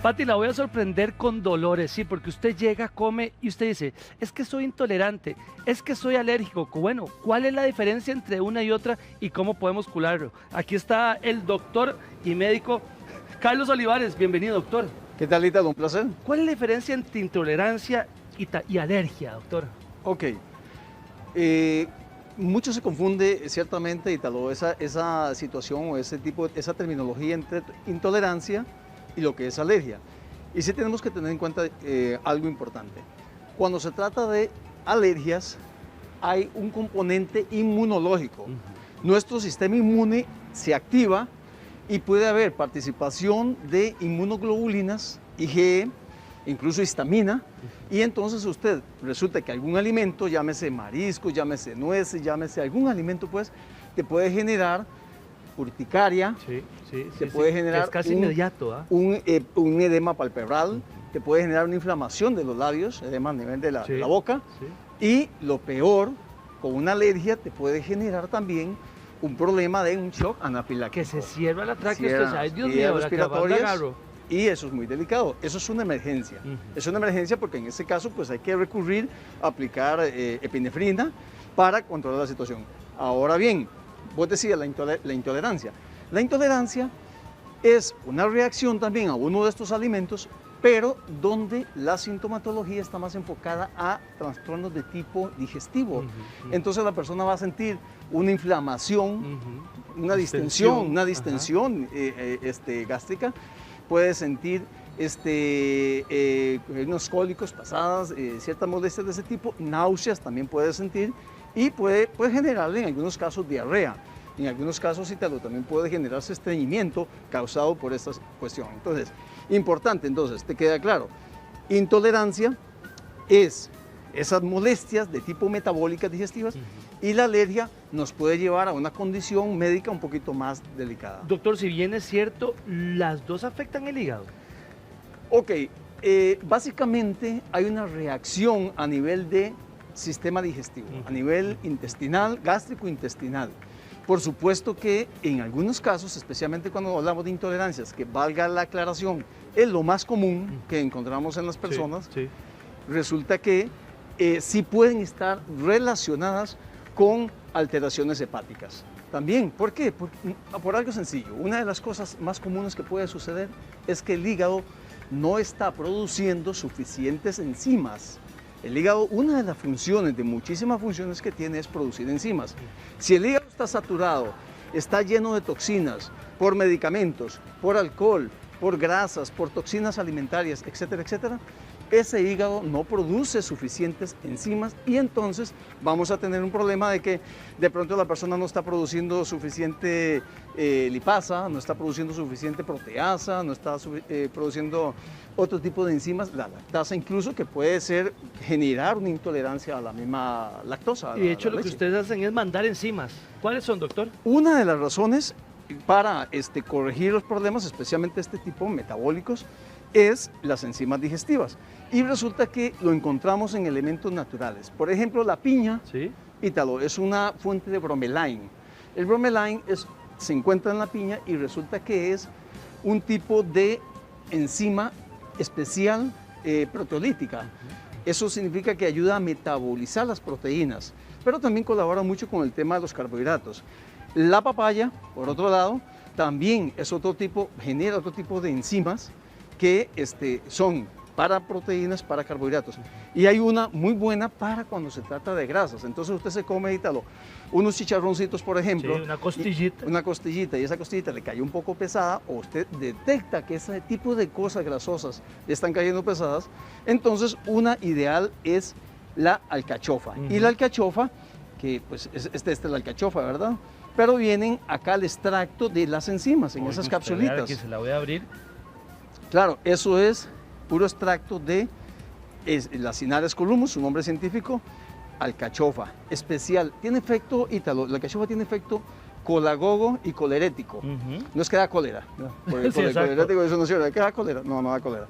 Pati, la voy a sorprender con dolores, sí, porque usted llega, come y usted dice, es que soy intolerante, es que soy alérgico. Bueno, ¿cuál es la diferencia entre una y otra y cómo podemos curarlo? Aquí está el doctor y médico Carlos Olivares. Bienvenido, doctor. ¿Qué tal, Ítalo? Un placer. ¿Cuál es la diferencia entre intolerancia y alergia, doctor? Ok. Mucho se confunde, ciertamente, Ítalo, esa situación o esa terminología entre intolerancia y lo que es alergia. Y sí tenemos que tener en cuenta algo importante. Cuando se trata de alergias, hay un componente inmunológico. Nuestro sistema inmune se activa y puede haber participación de inmunoglobulinas, IgE, incluso histamina, y entonces usted resulta que algún alimento, llámese mariscos, llámese nueces, llámese algún alimento, pues, te puede generar urticaria, te puede generar es casi inmediato, un edema palpebral, te puede generar una inflamación de los labios, edema a nivel de la boca, y lo peor, con una alergia te puede generar también un problema de un shock anafiláctico. Que se cierra la tráquea, ay Dios mío, respiratorias, y eso es muy delicado. Eso es una emergencia. Es una emergencia porque en este caso pues hay que recurrir a aplicar epinefrina para controlar la situación. Ahora bien, vos decías la intolerancia. La intolerancia es una reacción también a uno de estos alimentos, pero donde la sintomatología está más enfocada a trastornos de tipo digestivo. Entonces la persona va a sentir una inflamación, una distensión gástrica, puede sentir unos cólicos pasadas, ciertas molestias de ese tipo, náuseas también puede sentir y puede generarle en algunos casos diarrea. En algunos casos también puede generarse estreñimiento causado por esta cuestión. Entonces, importante, te queda claro, intolerancia es esas molestias de tipo metabólicas digestivas y la alergia nos puede llevar a una condición médica un poquito más delicada. Doctor, si bien es cierto, ¿las dos afectan el hígado? Ok, básicamente hay una reacción a nivel de sistema digestivo, a nivel intestinal, gástrico-intestinal. Por supuesto que en algunos casos, especialmente cuando hablamos de intolerancias, que valga la aclaración, es lo más común que encontramos en las personas, resulta que sí pueden estar relacionadas con alteraciones hepáticas. También, ¿por qué? Por algo sencillo. Una de las cosas más comunes que puede suceder es que el hígado no está produciendo suficientes enzimas. El hígado, una de las funciones, de muchísimas funciones que tiene, es producir enzimas. Si el hígado está saturado, está lleno de toxinas, por medicamentos, por alcohol, por grasas, por toxinas alimentarias, etcétera, etcétera, ese hígado no produce suficientes enzimas y entonces vamos a tener un problema de que de pronto la persona no está produciendo suficiente lipasa, no está produciendo suficiente proteasa, no está produciendo otro tipo de enzimas, la lactasa incluso, que puede generar una intolerancia a la misma lactosa. Y de hecho lo que ustedes hacen es mandar enzimas. ¿Cuáles son, doctor? Una de las razones para corregir los problemas, especialmente este tipo metabólicos, es las enzimas digestivas. Y resulta que lo encontramos en elementos naturales. Por ejemplo, la piña, Ítalo, es una fuente de bromelain. El bromelain se encuentra en la piña y resulta que es un tipo de enzima especial proteolítica. Eso significa que ayuda a metabolizar las proteínas, pero también colabora mucho con el tema de los carbohidratos. La papaya, por otro lado, también es genera otro tipo de enzimas que son para proteínas, para carbohidratos. Y hay una muy buena para cuando se trata de grasas. Entonces usted se come, Ítalo, unos chicharroncitos, por ejemplo. Sí, una costillita. Una costillita, y esa costillita le cayó un poco pesada, o usted detecta que ese tipo de cosas grasosas le están cayendo pesadas, entonces una ideal es la alcachofa. Y la alcachofa, que pues esta es la alcachofa, ¿verdad? Pero vienen acá el extracto de las enzimas en esas capsulitas. Aquí se la voy a abrir. Claro, eso es puro extracto de la Cinnares columus, su nombre científico, alcachofa, especial. Tiene efecto, Ítalo, la alcachofa tiene efecto colagogo y colerético. No es que da cólera, ¿no? Porque el colerético eso no sirve, ¿que da cólera? No, no da cólera.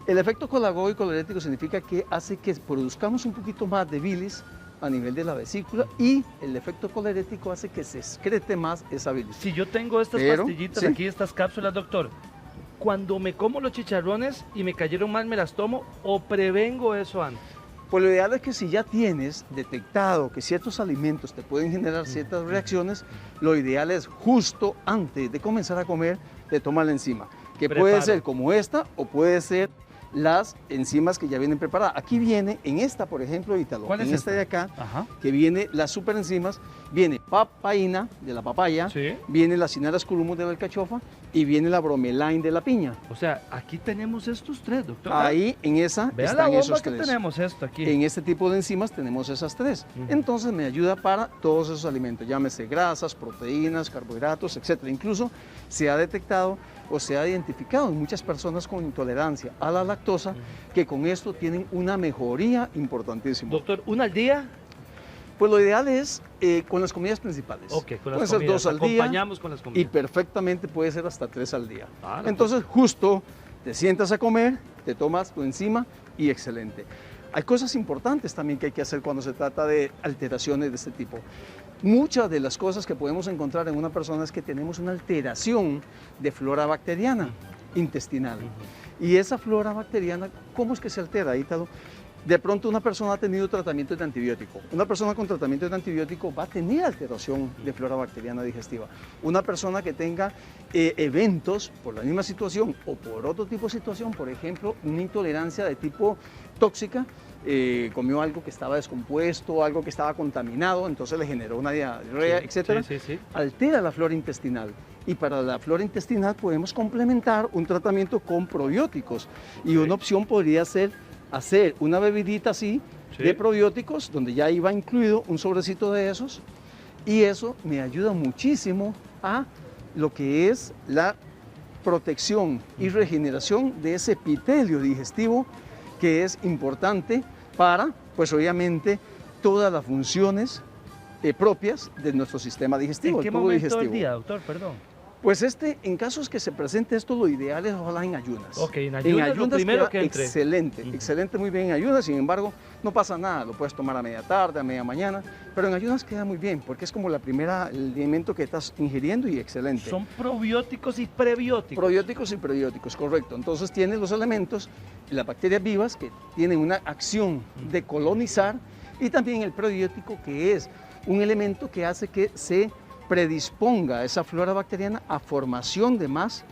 El efecto colagogo y colerético significa que hace que produzcamos un poquito más de bilis a nivel de la vesícula y el efecto colerético hace que se excrete más esa bilis. Si yo tengo estas pastillitas aquí, estas cápsulas, doctor, cuando me como los chicharrones y me cayeron mal, me las tomo o prevengo eso antes? Pues lo ideal es que si ya tienes detectado que ciertos alimentos te pueden generar ciertas reacciones, lo ideal es justo antes de comenzar a comer, te tomas la enzima, que puede ser como esta o puede ser las enzimas que ya vienen preparadas. Aquí viene, en esta por ejemplo, Ítalo, ¿Cuál es en esta esta de acá, Ajá. que viene las superenzimas, viene papaína de la papaya, Sí. viene la Cinnatus columus de la alcachofa y viene la bromelain de la piña. O sea, aquí tenemos estos tres, doctor. Ahí en esa Vea la están bomba esos que tres. tenemos esto aquí. En este tipo de enzimas tenemos esas tres. Entonces me ayuda para todos esos alimentos, llámese grasas, proteínas, carbohidratos, etc. Incluso se ha detectado o se ha identificado en muchas personas con intolerancia a la lactosa que con esto tienen una mejoría importantísima. Doctor, ¿una al día? Pues lo ideal es con las comidas principales. Ok, con las Pueden ser comidas. 2 al día Acompañamos con las y comidas. perfectamente puede ser hasta 3 al día. Ah, Entonces justo te sientas a comer, te tomas tu enzima y excelente. Hay cosas importantes también que hay que hacer cuando se trata de alteraciones de este tipo. Muchas de las cosas que podemos encontrar en una persona es que tenemos una alteración de flora bacteriana intestinal. Y esa flora bacteriana, ¿cómo es que se altera, Ítalo? De pronto una persona ha tenido tratamiento de antibiótico. Una persona con tratamiento de antibiótico va a tener alteración de flora bacteriana digestiva. Una persona que tenga eventos por la misma situación o por otro tipo de situación, por ejemplo, una intolerancia de tipo tóxica, comió algo que estaba descompuesto, algo que estaba contaminado, entonces le generó una diarrea, etc. Altera la flora intestinal. Y para la flora intestinal podemos complementar un tratamiento con probióticos. Y una opción podría ser hacer una bebidita así de probióticos, donde ya iba incluido un sobrecito de esos. Y eso me ayuda muchísimo a lo que es la protección y regeneración de ese epitelio digestivo que es importante para, pues obviamente, todas las funciones propias de nuestro sistema digestivo. ¿En qué el tubo momento digestivo. del día, doctor? Perdón. Pues en casos que se presente esto, lo ideal es ojalá en ayunas. Ok, en ayunas lo primero que entre. Excelente, excelente, muy bien en ayunas, sin embargo, no pasa nada, lo puedes tomar a media tarde, a media mañana, pero en ayunas queda muy bien, porque es como el alimento que estás ingiriendo y excelente. Son probióticos y prebióticos. Probióticos y prebióticos, correcto. Entonces tiene los elementos, las bacterias vivas que tienen una acción de colonizar y también el prebiótico que es un elemento que hace que se predisponga a esa flora bacteriana a formación de más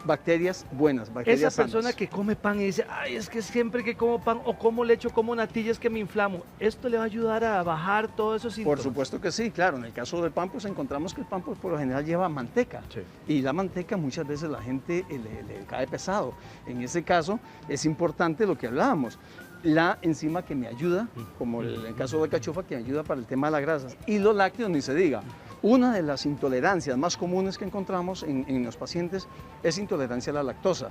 bacterias buenas, bacterias Esa persona sanas. que come pan y dice, ay, es que siempre que como pan o como leche o como natilla es que me inflamo, ¿esto le va a ayudar a bajar todos esos síntomas? Por supuesto que sí, claro. En el caso del pan, pues encontramos que el pan pues, por lo general lleva manteca. Sí. Y la manteca muchas veces la gente le cae pesado. En ese caso es importante lo que hablábamos. La enzima que me ayuda, como en el caso de la alcachofa, que me ayuda para el tema de las grasas. Y los lácteos, ni se diga. Una de las intolerancias más comunes que encontramos en los pacientes es intolerancia a la lactosa.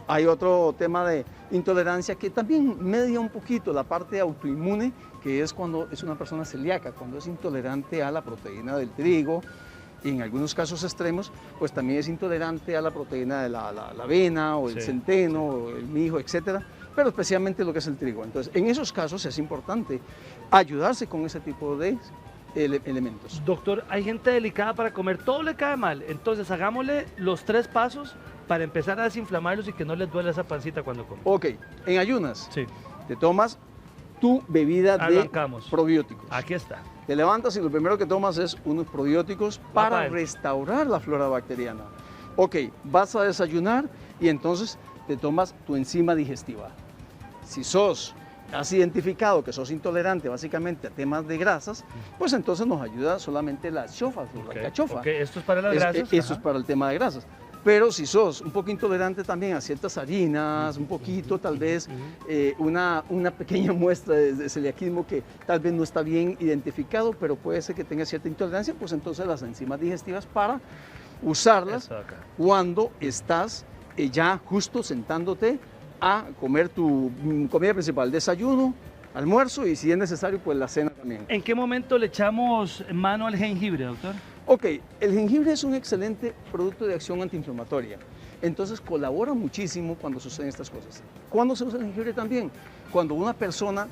Hay otro tema de intolerancia que también media un poquito la parte autoinmune, que es cuando es una persona celíaca, cuando es intolerante a la proteína del trigo, y en algunos casos extremos, pues también es intolerante a la proteína de la avena o el centeno o el mijo, etcétera, pero especialmente lo que es el trigo. Entonces, en esos casos es importante ayudarse con ese tipo de elementos. Doctor, hay gente delicada para comer, todo le cae mal, entonces hagámosle los 3 pasos para empezar a desinflamarlos y que no les duele esa pancita cuando comen. Ok, en ayunas, Sí. te tomas tu bebida Arrancamos. de probióticos. Aquí está. Te levantas y lo primero que tomas es unos probióticos para adentro. restaurar la flora bacteriana. Ok, vas a desayunar y entonces te tomas tu enzima digestiva. Si has identificado que sos intolerante básicamente a temas de grasas, pues entonces nos ayuda solamente la chofa, la alcachofa. Ok, esto es para las grasas. Eso es para el tema de grasas. Pero si sos un poco intolerante también a ciertas harinas, un poquito tal vez, una pequeña muestra de celiaquismo que tal vez no está bien identificado, pero puede ser que tenga cierta intolerancia, pues entonces las enzimas digestivas para usarlas cuando estás ya justo sentándote a comer tu comida principal, desayuno, almuerzo y si es necesario, pues la cena también. ¿En qué momento le echamos mano al jengibre, doctor? Ok, el jengibre es un excelente producto de acción antiinflamatoria, entonces colabora muchísimo cuando suceden estas cosas. ¿Cuándo se usa el jengibre también? Cuando una persona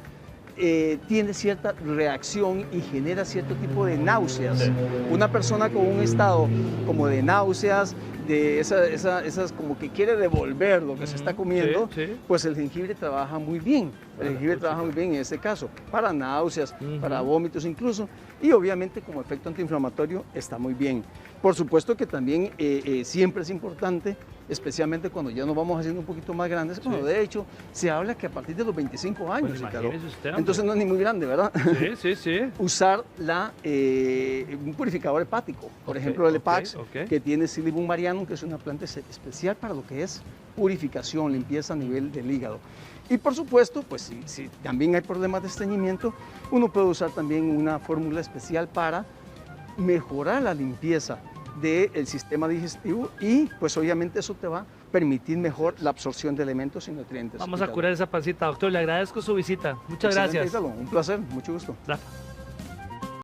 tiene cierta reacción y genera cierto tipo de náuseas. Una persona con un estado como de náuseas, de esas como que quiere devolver lo que se está comiendo, pues el jengibre trabaja muy bien. El jengibre trabaja muy bien en este caso, para náuseas, para vómitos incluso, y obviamente como efecto antiinflamatorio está muy bien. Por supuesto que también siempre es importante, especialmente cuando ya nos vamos haciendo un poquito más grandes, bueno, de hecho se habla que a partir de los 25 años, pues usted, entonces no es ni muy grande, ¿verdad? Sí. Usar un purificador hepático, por ejemplo el Hepax, que tiene Silybum marianum, que es una planta especial para lo que es purificación, limpieza a nivel del hígado. Y por supuesto, pues si también hay problemas de estreñimiento, uno puede usar también una fórmula especial para mejorar la limpieza del sistema digestivo y pues obviamente eso te va a permitir mejor la absorción de elementos y nutrientes. Vamos a curar esa pancita, doctor. Le agradezco su visita. Muchas gracias. Un placer, mucho gusto. Gracias.